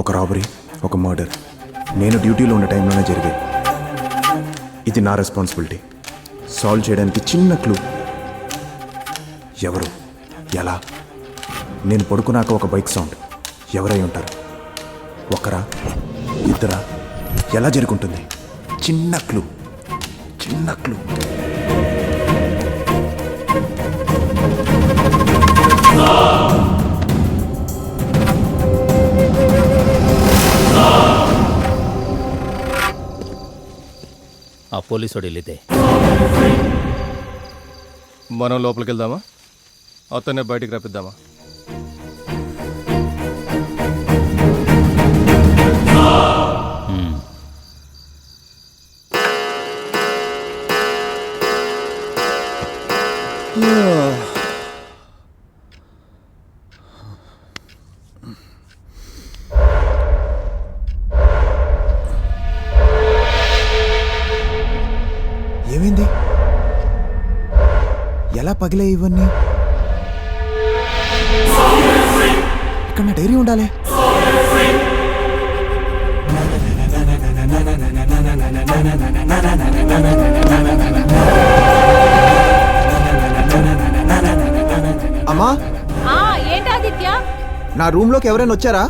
ఒక రాబరీ, ఒక మర్డర్ నేను డ్యూటీలో ఉన్న టైంలోనే జరిగాయి. ఇది నా రెస్పాన్సిబిలిటీ. సాల్వ్ చేయడానికి చిన్న క్లూ. ఎవరు, ఎలా? నేను పడుకున్నాక ఒక బైక్ సౌండ్. ఎవరై ఉంటారు? ఒకరా, ఇద్దరా? ఎలా జరుగుంటుంది? చిన్న క్లూ, చిన్న క్లూ. ఆ పోలీసుడు వెళ్ళితే మనం లోపలికి వెళ్దామా, అతన్నే బయటికి రప్పిద్దామా? ఏమైంది? ఎలా పగిలే ఇవన్నీ? ఇక్కడ నా డైరీ ఉండాలి. అమ్మా, ఏంటి ఆదిత్య? నా రూమ్ లోకి ఎవరైనా వచ్చారా?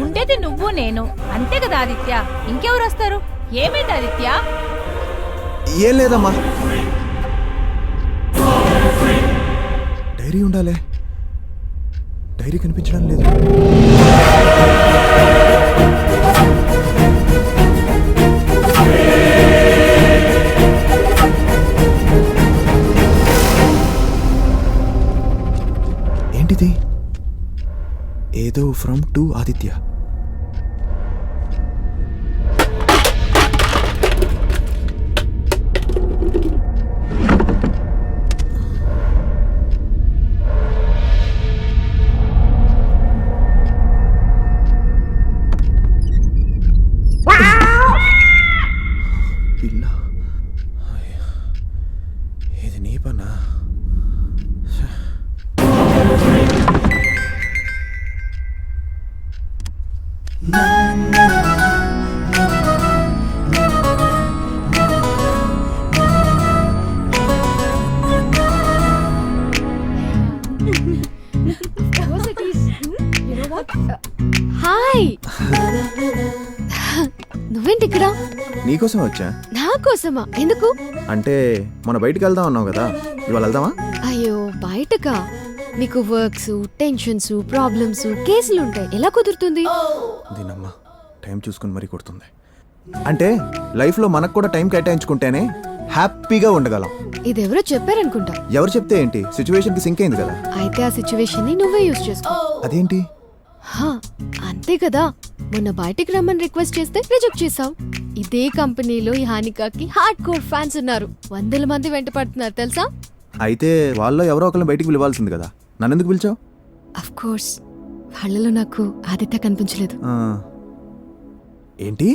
ఉండేది నువ్వు నేను అంతే కదా ఆదిత్య, ఇంకెవరు వస్తారు? ఏమైంది ఆదిత్య? ఏం లేదమ్మా. డైరీ ఉండాలి. డైరీ కనిపించడం లేదు. ఏంటిది? ఏదో ఫ్రమ్ టు ఆదిత్య. పిల్ల, ఇది నీ పనా? హాయ్, నువ్వేంటి ఇక్కడ? నీకోసమే వచ్చా. నా కోసమా? ఎందుకు? అంటే మన బయటికి వెళ్దాం అన్నావు కదా, ఇవాళ వెళ్దామా? అయ్యో బయటకా? మీకు వర్క్స్, టెన్షన్స్, ప్రాబ్లమ్స్, కేసులు ఉంటాయి, ఎలా కుదురుతుంది? దీనమ్మా టైం చూసుకుని మరీ కొడుతుంది. అంటే లైఫ్లో మనకు కూడా టైం కేటాయించుకుంటేనే హ్యాపీగా ఉండగలం. ఇదెవరో చెప్పారనుకుంటా. ఎవరు చెప్తే ఏంటి, సిచ్యువేషన్కి సింక్ అయింది కదా. అయితే ఆ సిచ్యువేషన్ ని నువ్వే యూజ్ చేసుకో. అదేంటి? హా, అంతే కదా. మొన్న బయటికి రమ్మని రిక్వెస్ట్ చేస్తే రిజెక్ట్ చేసావు. ఇదే కంపెనీలో ఈ హానికాకి హార్డ్ కోర్ ఫ్యాన్స్ ఉన్నారు. 100 మంది వెంట పడుతున్నారు తెలుసా? అయితే వాళ్ళలో ఎవరో ఒకరిని బయటికి పిలవాల్సింది కదా, నన్ను ఎందుకు పిలిచావు? అఫ్ కోర్స్, వాళ్ళలో నాకు ఆదిత్య కనిపించలేదు. ఏంటి?